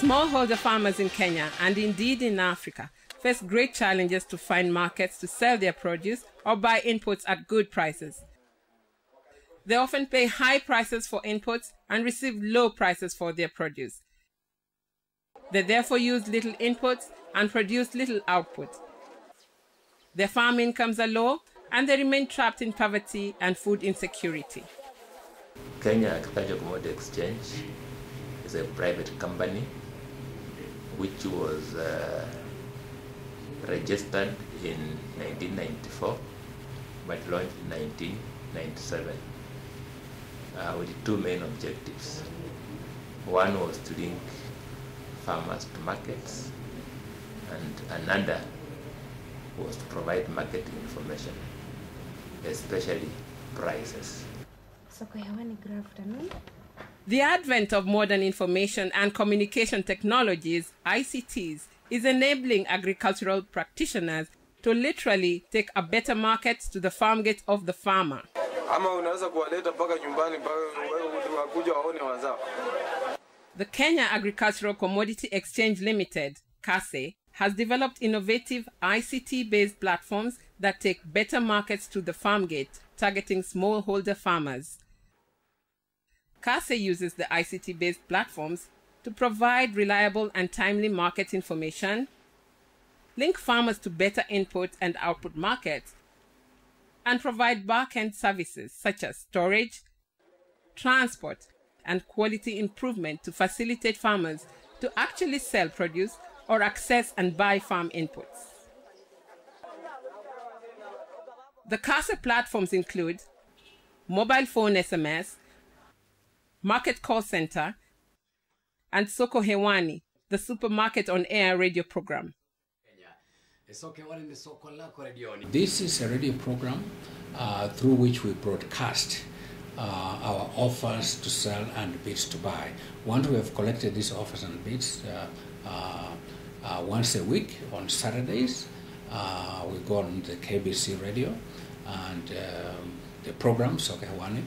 Smallholder farmers in Kenya, and indeed in Africa, face great challenges to find markets to sell their produce or buy inputs at good prices. They often pay high prices for inputs and receive low prices for their produce. They therefore use little inputs and produce little output. Their farm incomes are low, and they remain trapped in poverty and food insecurity. Kenya Agricultural Commodity Exchange is a private company which was registered in 1994 but launched in 1997 with two main objectives. One was to link farmers to markets, and another was to provide marketing information, especially prices. The advent of modern information and communication technologies, ICTs, is enabling agricultural practitioners to literally take a better market to the farm gate of the farmer. The Kenya Agricultural Commodity Exchange Limited, KACE, has developed innovative ICT-based platforms that take better markets to the farm gate, targeting smallholder farmers. KACE uses the ICT-based platforms to provide reliable and timely market information, link farmers to better input and output markets, and provide back-end services such as storage, transport, and quality improvement to facilitate farmers to actually sell produce or access and buy farm inputs. The KACE platforms include mobile phone SMS, market call center, and Soko Hewani, the supermarket on-air radio program. This is a radio program through which we broadcast our offers to sell and bids to buy. Once we have collected these offers and bids, once a week on Saturdays, we go on the KBC radio, and the program, Soko Hewani,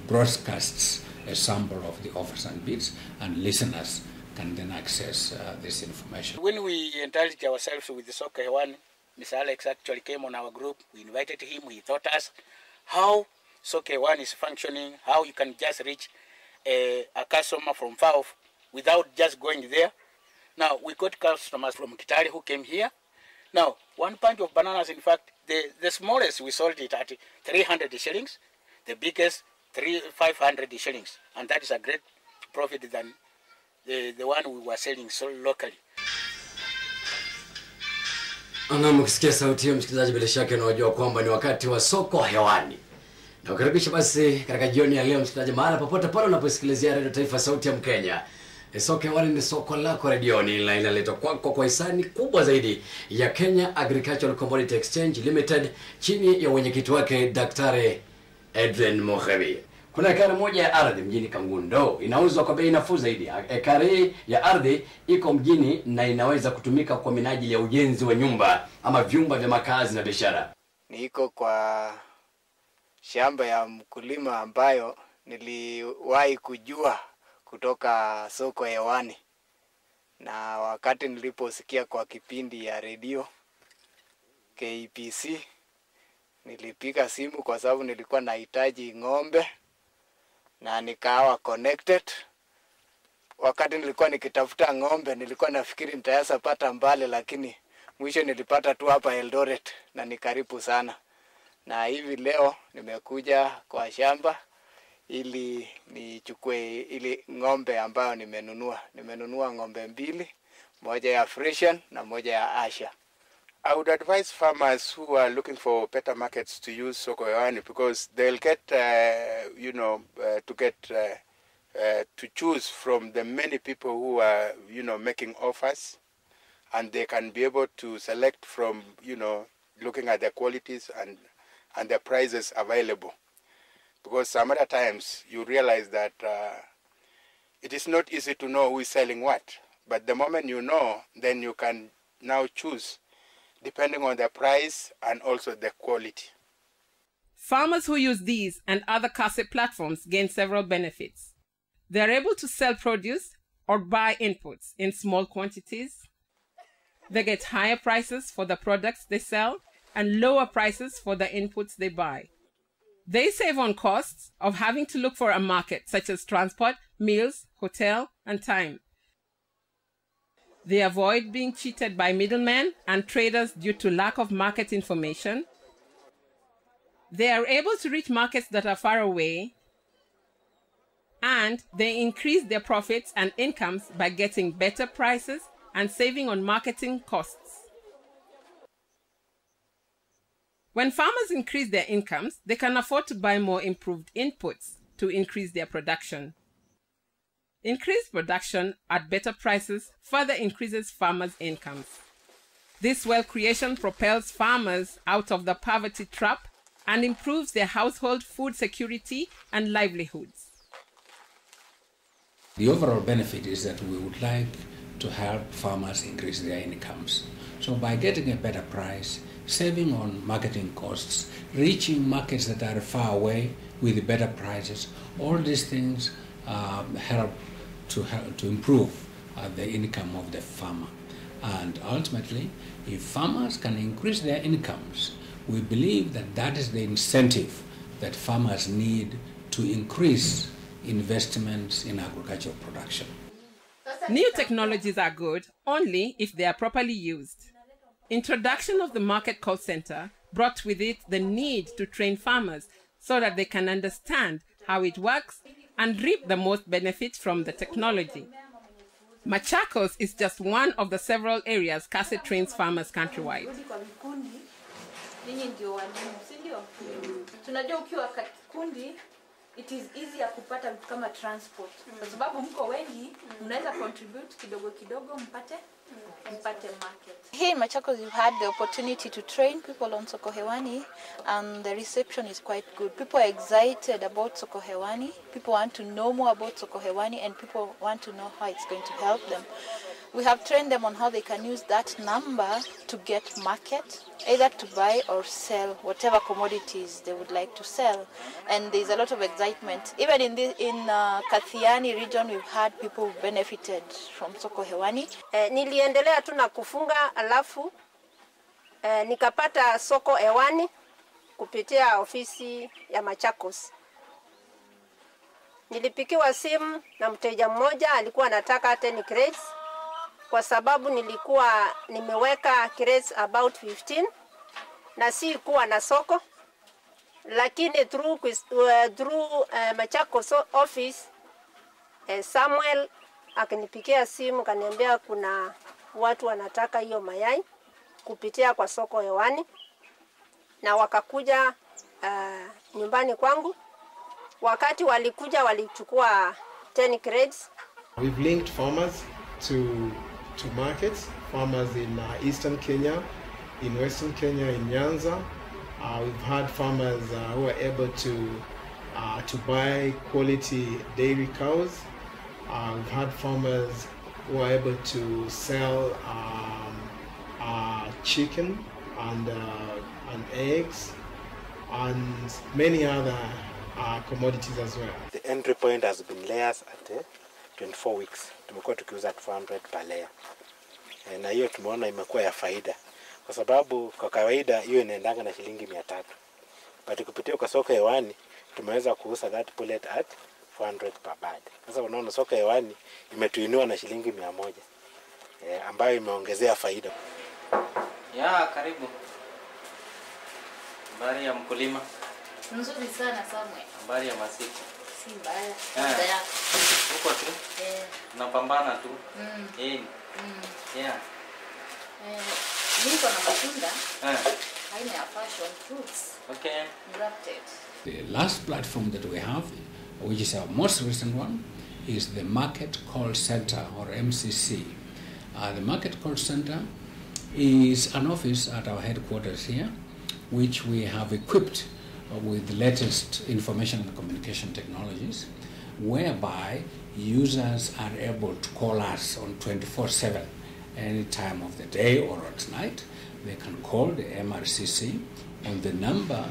broadcasts a sample of the offers and bids, and listeners can then access this information. When we indulged ourselves with the Soko Hewani, Mr. Alex actually came on our group. We invited him. He taught us how Soko Hewani is functioning, how you can just reach a customer from far off without just going there. Now, we got customers from Kitale who came here. Now, one pint of bananas, in fact, the smallest we sold it at 300 shillings, the biggest 500 shillings, and that is a great profit than the one we were selling so locally. Mkisikia sauti hiyo msikilizaji, bila shaka unajua kwamba ni wakati wa Soko Hewani. Na kukaribisha basi katika jioni ya leo msikilizaji, mahali popote pale unaposikilizia Radio Taifa Sauti ya Mkenya. Soko Hewani ni soko lako redioni la inaletwa kwako kwa hisani kubwa zaidi ya Kenya Agricultural Commodity Exchange Limited chini ya mwenyekiti wake Daktari Edwin Mohebi. Kuna ekari moja ya ardhi mjini Kangundo inauzwa kwa bei nafuu zaidi. Ekari ya ardhi iko mjini na inaweza kutumika kwa minajili ya ujenzi wa nyumba ama vyumba vya makazi na biashara. Niko kwa shamba ya mkulima ambayo niliwahi kujua kutoka Soko Hewani, na wakati niliposikia kwa kipindi ya radio KPC nilipiga simu kwa sababu nilikuwa nahitaji ng'ombe na nikawa connected. Wakati nilikuwa nikitafuta ng'ombe nilikuwa nafikiri nitaweza pata mbali, lakini mwisho nilipata tu hapa Eldoret na ni karibu sana. Na hivi leo nimekuja kwa shamba ili nichukue ili ng'ombe ambayo nimenunua. Nimenunua ng'ombe mbili, moja ya Frisian na moja ya Asha. I would advise farmers who are looking for better markets to use Soko Hewani because they'll get, to choose from the many people who are, making offers, and they can be able to select from, looking at the qualities and the prices available. Because some other times you realize that it is not easy to know who is selling what. But the moment you know, then you can now choose depending on the price and also the quality. Farmers who use these and other KACE platforms gain several benefits. They are able to sell produce or buy inputs in small quantities. They get higher prices for the products they sell and lower prices for the inputs they buy. They save on costs of having to look for a market, such as transport, meals, hotel, and time. They avoid being cheated by middlemen and traders due to lack of market information. They are able to reach markets that are far away, and they increase their profits and incomes by getting better prices and saving on marketing costs. When farmers increase their incomes, they can afford to buy more improved inputs to increase their production. Increased production at better prices further increases farmers' incomes. This wealth creation propels farmers out of the poverty trap and improves their household food security and livelihoods. The overall benefit is that we would like to help farmers increase their incomes. So by getting a better price, saving on marketing costs, reaching markets that are far away with better prices, all these things help to improve the income of the farmer. And ultimately, if farmers can increase their incomes, we believe that that is the incentive that farmers need to increase investments in agricultural production. New technologies are good only if they are properly used. Introduction of the market call center brought with it the need to train farmers so that they can understand how it works and reap the most benefit from the technology. Machakos is just one of the several areas KACE trains farmers countrywide. It is easier kupata vitu kama transport. Kwa sababu mko wengi, mnaweza contribute kidogo kidogo mpate market. Here in Machakos, you've had the opportunity to train people on Soko Hewani, and the reception is quite good. People are excited about Soko Hewani. People want to know more about Soko Hewani, and people want to know how it's going to help them. We have trained them on how they can use that number to get market, either to buy or sell whatever commodities they would like to sell. And there's a lot of excitement. Even in Kathiani region, we've had people who benefited from Soko Hewani. Niliendelea tu na kufunga, alafu nikapata Soko Hewani kupitia ofisi ya Machakos. Nilipikiwa simu na mteja mmoja, alikuwa anataka 10 crates. Kwa sababu nilikuwa nimeweka crates about 15 na si kuwa na soko, lakini through Machakos office Samuel akanipigia simu kaniambia kuna watu wanataka hiyo mayai kupitia kwa Soko Hewani, na wakakuja nyumbani kwangu. Wakati walikuja walichukua 10 crates. We've linked farmers to markets, farmers in eastern Kenya, in western Kenya, in Nyanza. We've had farmers who are able to buy quality dairy cows. We've had farmers who are able to sell chicken and eggs and many other commodities as well. The entry point has been layers at 24 weeks. Tumekuwa tukiuza 200 per layer. Na hiyo tumeona imekuwa ya faida. Kwa sababu kwa kawaida hiyo inaendanga na shilingi 300. But kupitia kwa Soko Hewani tumeweza kuuza that pullet at 400 per bag. Sasa unaona Soko Hewani imetuinua na shilingi 100. Ambayo imeongezea faida. Ya, karibu. Habari ya mkulima? Nzuri sana Samuel. Habari ya masiku? Si mbaya. Sasa yako. Uko tu? Unapambana tu. Yeah. Niko na matunda. Aina ya passion fruits. Okay. Grafted. The last platform that we have, which is our most recent one, is the Market Call Center, or MCC. The Market Call Center is an office at our headquarters here, which we have equipped with the latest information and communication technologies, whereby users are able to call us on 24/7, any time of the day or at night. They can call the MRCC on the number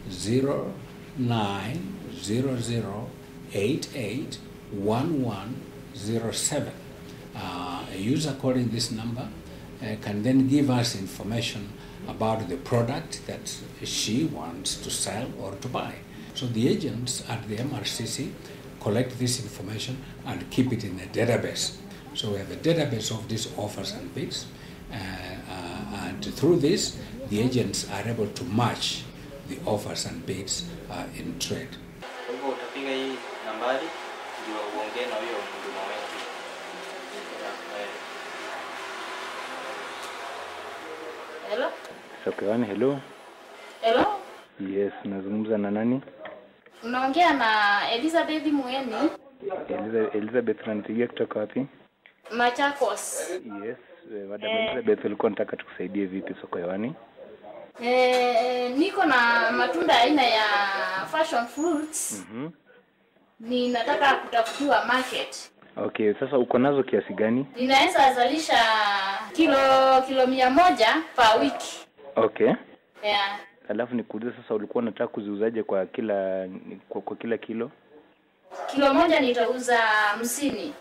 0900881107. A user calling this number can then give us information about the product that she wants to sell or to buy. So the agents at the MRCC collect this information and keep it in a database. So we have a database of these offers and bids, and through this, the agents are able to match the offers and bids in trade. Hello? Sokewani, hello. Hello? Yes, nazungumza na nani? Unaongea na Elizabeth Mueni. Elizabeth unanipigia kutoka wapi? Machakos. Yes, Madam Elizabeth ulikuwa unataka tukusaidie vipi Sokewani? Niko na matunda aina ya fashion fruits. Ninataka kutafutiwa market. Okay, sasa uko nazo kiasi gani? Ninaweza zalisha kilo 100 per wiki. Okay. Yeah. Alafu nikuulize sasa ulikuwa unataka kuziuzaje kwa kila kilo? Kilo moja nitauza 50.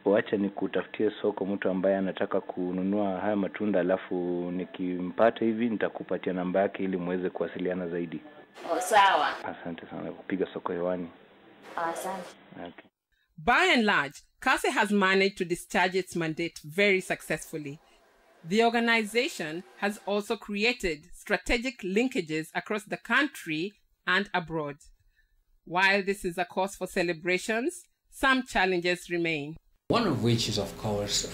Wacha nikutafutie soko mtu ambaye anataka kununua haya matunda, alafu nikimpata hivi nitakupatia namba yake ili muweze kuwasiliana zaidi. Sawa. Asante sana kupiga soko hewani. Asante. Okay. By and large, KACE has managed to discharge its mandate very successfully. The organization has also created strategic linkages across the country and abroad. While this is a cause for celebrations, some challenges remain. One of which is, of course,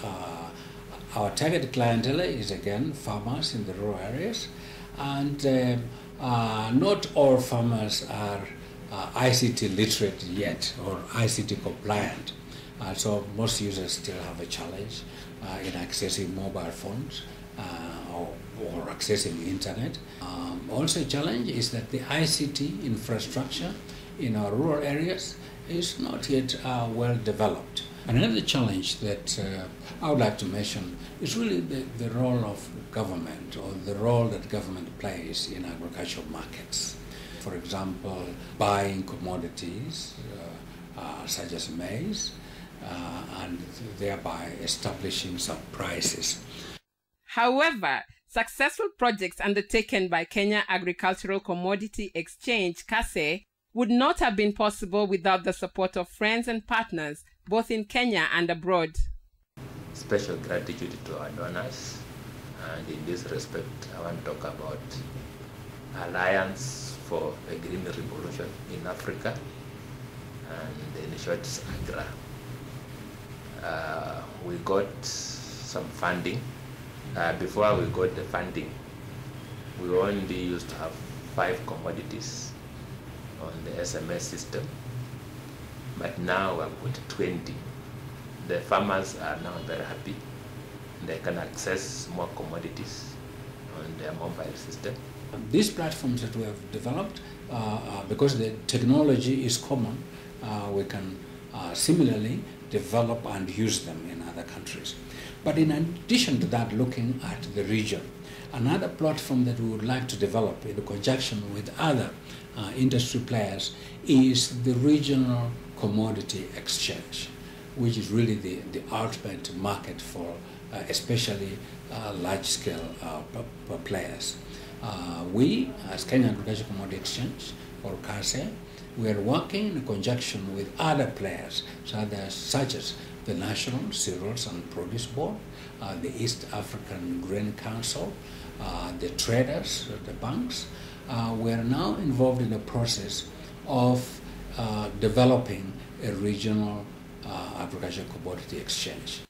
our target clientele is again farmers in the rural areas, and not all farmers are ICT literate yet or ICT compliant. So most users still have a challenge in accessing mobile phones or accessing internet. Also a challenge is that the ICT infrastructure in our rural areas is not yet well developed. Another challenge that I would like to mention is really the role of government, or the role that government plays in agricultural markets. For example, buying commodities such as maize, and thereby establishing some prices. However, successful projects undertaken by Kenya Agricultural Commodity Exchange, KACE, would not have been possible without the support of friends and partners, both in Kenya and abroad. Special gratitude to our donors, and in this respect, I want to talk about Alliance for a Green Revolution in Africa, and in short, AGRA. We got some funding. Before we got the funding, we only used to have 5 commodities on the SMS system, but now we've got 20. The farmers are now very happy. They can access more commodities on their mobile system. These platforms that we have developed, because the technology is common, we can similarly develop and use them in other countries. But in addition to that, looking at the region, another platform that we would like to develop in conjunction with other industry players is the regional commodity exchange, which is really the ultimate market for especially large-scale players. We, as Kenya Agricultural Commodity Exchange, or KACE, we are working in conjunction with other players, such as the National Cereals and Produce Board, the East African Grain Council, the traders, the banks. We are now involved in the process of developing a regional agricultural commodity exchange.